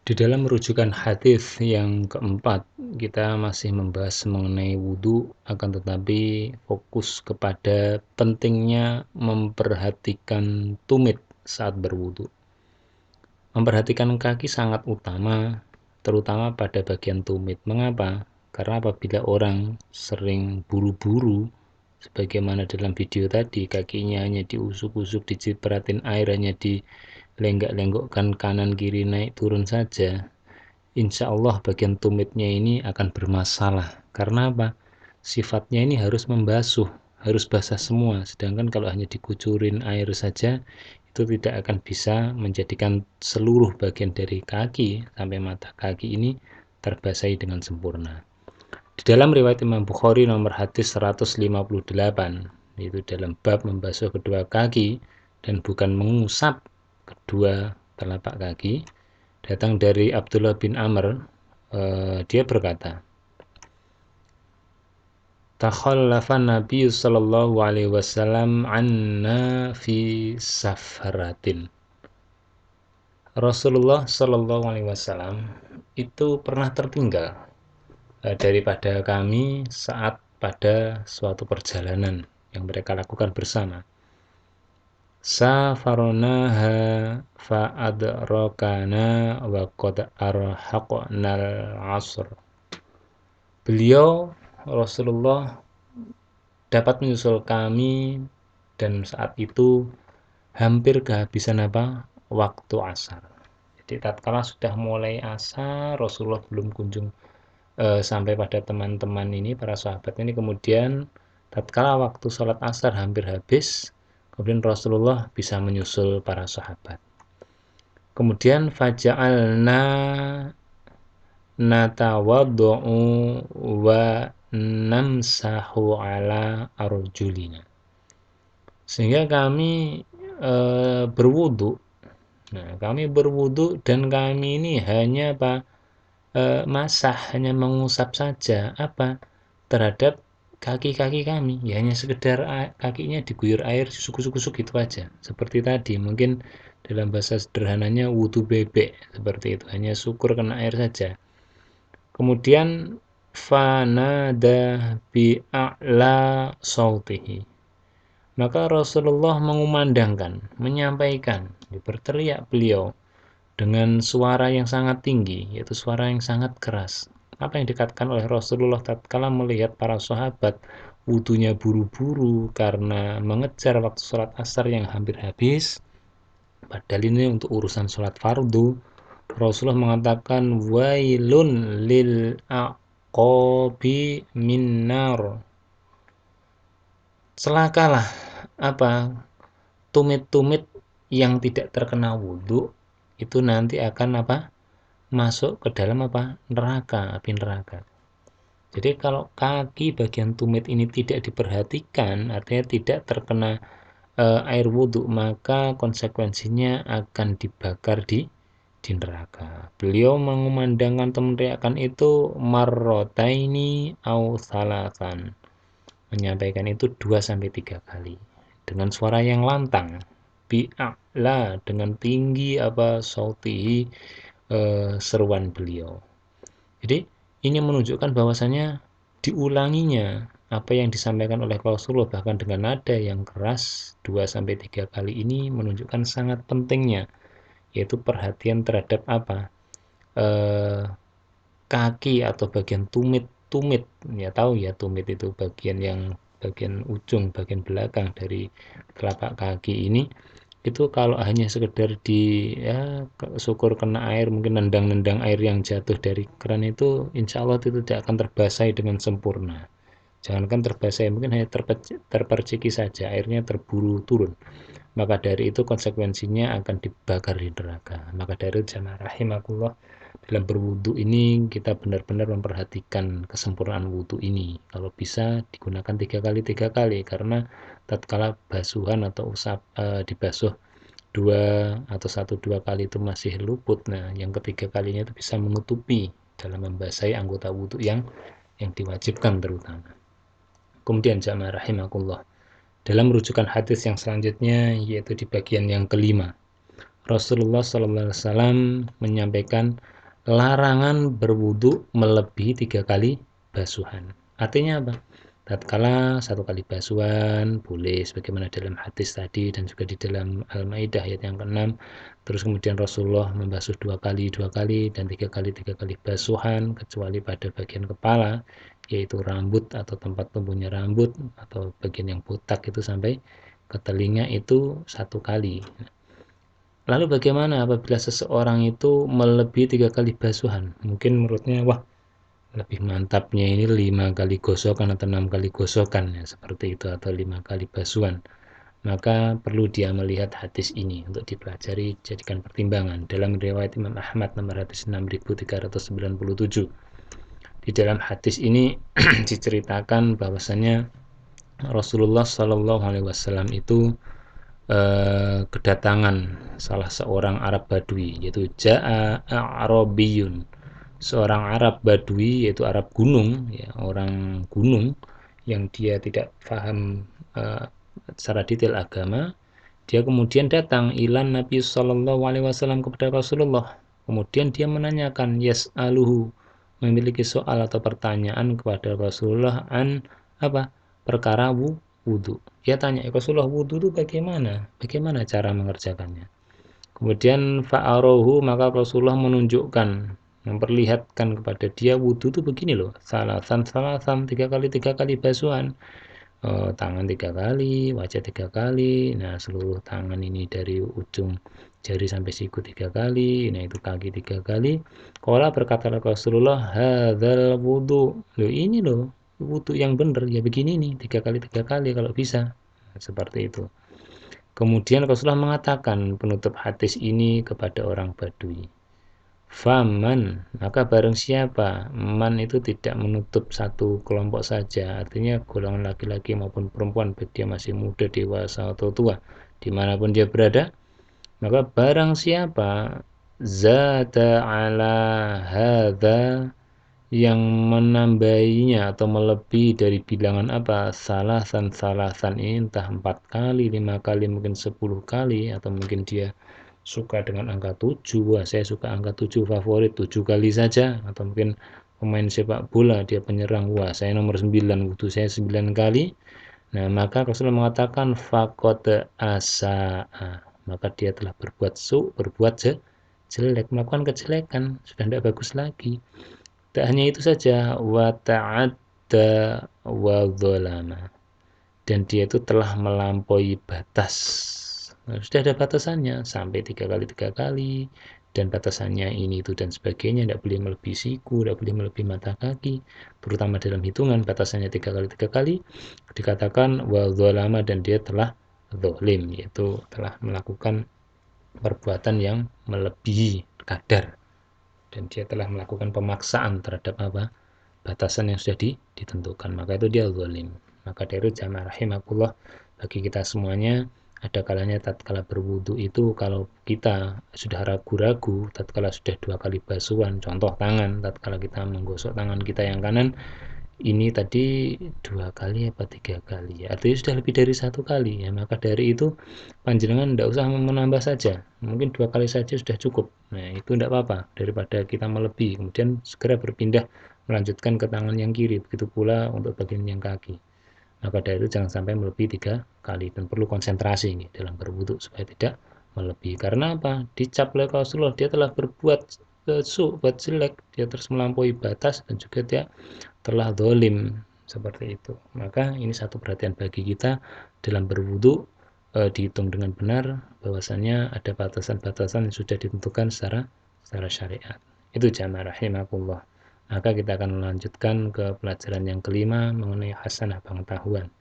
Di dalam rujukan hadis yang keempat, kita masih membahas mengenai wudhu, akan tetapi fokus kepada pentingnya memperhatikan tumit saat berwudhu. Memperhatikan kaki sangat utama, terutama pada bagian tumit. Mengapa? Karena apabila orang sering buru-buru, sebagaimana dalam video tadi, kakinya hanya diusuk-usuk, dicipratin air, hanya dilenggak-lenggokkan kanan kiri naik turun saja, insya Allah bagian tumitnya ini akan bermasalah. Karena apa? Sifatnya ini harus membasuh, harus basah semua. Sedangkan kalau hanya dikucurin air saja, itu tidak akan bisa menjadikan seluruh bagian dari kaki sampai mata kaki ini terbasahi dengan sempurna. Di dalam riwayat Imam Bukhari nomor hadis 158, yaitu dalam bab membasuh kedua kaki dan bukan mengusap kedua telapak kaki, datang dari Abdullah bin Amr. Dia berkata, takhallafa Nabi sallallahu alaihi wasallam anna fi safaratin. Rasulullah sallallahu alaihi wasallam itu pernah tertinggal daripada kami saat pada suatu perjalanan yang mereka lakukan bersama. Safaronaha fa'adrokana wa qad arhaqnal asr. Beliau Rasulullah dapat menyusul kami dan saat itu hampir kehabisan waktu asar. Jadi tatkala sudah mulai asar, Rasulullah belum kunjung sampai pada teman-teman ini, para sahabat ini. Kemudian tatkala waktu sholat asar hampir habis, kemudian Rasulullah bisa menyusul para sahabat. Kemudian faja'alna natawaddu'u wa namsahu ala arjulina. Sehingga kami berwudu. Nah, kami berwudu dan kami ini hanya masah, hanya mengusap saja terhadap kaki-kaki kami. Ya hanya sekedar kakinya diguyur air, susuk-susuk gitu aja. Seperti tadi, mungkin dalam bahasa sederhananya wudu bebek, seperti itu. Hanya syukur kena air saja. Kemudian fanada bi'a'la sautihi. Maka Rasulullah mengumandangkan, menyampaikan, berteriak beliau dengan suara yang sangat tinggi, yaitu suara yang sangat keras. Apa yang dikatakan oleh Rasulullah tatkala melihat para sahabat wudunya buru-buru karena mengejar waktu sholat asar yang hampir habis, padahal ini untuk urusan sholat fardu. Rasulullah mengatakan wailun lil aqabi minnar. Celakalah tumit-tumit yang tidak terkena wudhu itu nanti akan masuk ke dalam neraka, api neraka. Jadi kalau kaki bagian tumit ini tidak diperhatikan, artinya tidak terkena air wudhu, maka konsekuensinya akan dibakar di neraka. Beliau mengumandangkan atau meneriakkan itu marrotaini au salasan, menyampaikan itu 2-3 kali dengan suara yang lantang, bi'a'la, dengan tinggi sautihi, seruan beliau. Jadi ini menunjukkan bahwasanya diulanginya apa yang disampaikan oleh Rasulullah bahkan dengan nada yang keras 2-3 kali ini menunjukkan sangat pentingnya, yaitu perhatian terhadap eh, kaki atau bagian tumit ya, tahu ya, tumit itu bagian ujung, bagian belakang dari telapak kaki ini. Itu kalau hanya sekedar syukur kena air, mungkin nendang-nendang air yang jatuh dari keran, itu insya Allah itu tidak akan terbasahi dengan sempurna. Jangankan terbasahi, mungkin hanya terperciki saja, airnya terburu turun. Maka dari itu konsekuensinya akan dibakar di neraka. Maka dari itu jamaah rahimakumullah, dalam berwudu ini kita benar-benar memperhatikan kesempurnaan wudu ini. Kalau bisa digunakan 3 kali, karena tatkala basuhan atau dibasuh 1-2 kali itu masih luput, nah yang ketiga kalinya itu bisa menutupi dalam membasahi anggota wudu yang diwajibkan terutama. Kemudian jamaah rahimakumullah, dalam rujukan hadis yang selanjutnya, yaitu di bagian yang kelima, Rasulullah SAW menyampaikan larangan berwudu melebihi 3 kali basuhan. Artinya apa? Tatkala 1 kali basuhan boleh sebagaimana dalam hadis tadi dan juga di dalam Al-Maidah ayat yang ke-6. Terus kemudian Rasulullah membasuh 2 kali, 2 kali dan 3 kali, 3 kali basuhan kecuali pada bagian kepala, yaitu rambut atau tempat tumbuhnya rambut atau bagian yang botak itu sampai ke telinga itu 1 kali. Lalu bagaimana apabila seseorang itu melebihi 3 kali basuhan? Mungkin menurutnya, wah, lebih mantapnya ini 5 kali gosokan atau 6 kali gosokan ya, seperti itu, atau 5 kali basuhan. Maka perlu dia melihat hadis ini untuk dipelajari, jadikan pertimbangan. Dalam riwayat Imam Ahmad nomor hadis 6397. Di dalam hadis ini diceritakan bahwasanya Rasulullah Shallallahu Alaihi Wasallam itu kedatangan salah seorang Arab Badui, yaitu Ja'a Arabiyun, seorang Arab Badui, yaitu Arab gunung, ya, orang gunung yang dia tidak paham secara detail agama. Dia kemudian datang ilan Nabi Shallallahu Alaihi Wasallam kepada Rasulullah. Kemudian dia menanyakan yas'aluhu, memiliki soal atau pertanyaan kepada Rasulullah an apa? Perkara wudhu. Dia tanya, Rasulullah, wudhu itu bagaimana? Bagaimana cara mengerjakannya? Kemudian fa'arohu, maka Rasulullah menunjukkan, memperlihatkan kepada dia wudhu itu begini loh, salasan 3 kali basuhan. Tangan 3 kali, wajah 3 kali, nah seluruh tangan ini dari ujung jari sampai siku 3 kali, nah itu kaki 3 kali. Qala, berkata Rasulullah, hadzal wudu, lo ini loh wudu yang benar ya, begini nih, 3 kali 3 kali kalau bisa. Nah, seperti itu. Kemudian Rasulullah mengatakan penutup hadis ini kepada orang Badui, faman, maka barang siapa, man itu tidak menutup satu kelompok saja, artinya golongan laki-laki maupun perempuan, baik dia masih muda, dewasa atau tua, dimanapun dia berada, maka barang siapa zada ala hadha, yang menambahinya atau melebihi dari bilangan apa, salasan ini entah 4 kali, 5 kali, mungkin 10 kali, atau mungkin dia suka dengan angka 7, wah saya suka angka 7 favorit, 7 kali saja, atau mungkin pemain sepak bola dia penyerang, wah saya nomor 9, butuh saya 9 kali. Nah, maka Rasulullah mengatakan faqad asa'a, maka dia telah berbuat berbuat jelek, melakukan kejelekan, sudah tidak bagus lagi. Tak hanya itu saja, wa ta'adda wa dzalama, dan dia itu telah melampaui batas. Nah, sudah ada batasannya, sampai 3 kali 3 kali, dan batasannya ini itu dan sebagainya, tidak boleh melebihi siku, tidak boleh melebihi mata kaki, terutama dalam hitungan batasannya 3 kali 3 kali. Dikatakan wa dzalama, dan dia telah zalim, yaitu telah melakukan perbuatan yang melebihi kadar, dan dia telah melakukan pemaksaan terhadap apa, batasan yang sudah ditentukan, maka itu dia zalim. Maka dari itu jamaah rahimakumullah, bagi kita semuanya, ada kalanya tatkala berwudu itu, kalau kita sudah ragu-ragu, tatkala sudah 2 kali basuhan, contoh tangan, tatkala kita menggosok tangan kita yang kanan, ini tadi 2 kali apa 3 kali, artinya sudah lebih dari 1 kali ya, maka dari itu panjenengan tidak usah menambah saja, mungkin 2 kali saja sudah cukup. Nah itu tidak apa-apa, daripada kita melebihi kemudian segera berpindah melanjutkan ke tangan yang kiri, begitu pula untuk bagian yang kaki. Maka dari itu jangan sampai melebihi 3 kali, dan perlu konsentrasi ini dalam berwudu supaya tidak melebihi. Karena apa? Dicap oleh Rasulullah, dia telah berbuat buat jelek, dia terus melampaui batas, dan juga dia telah dolim, seperti itu. Maka ini satu perhatian bagi kita dalam berwudu, dihitung dengan benar bahwasannya ada batasan-batasan yang sudah ditentukan secara syariat. Itu jamaah rahimakumullah. Maka kita akan melanjutkan ke pelajaran yang kelima mengenai hasanah pengetahuan.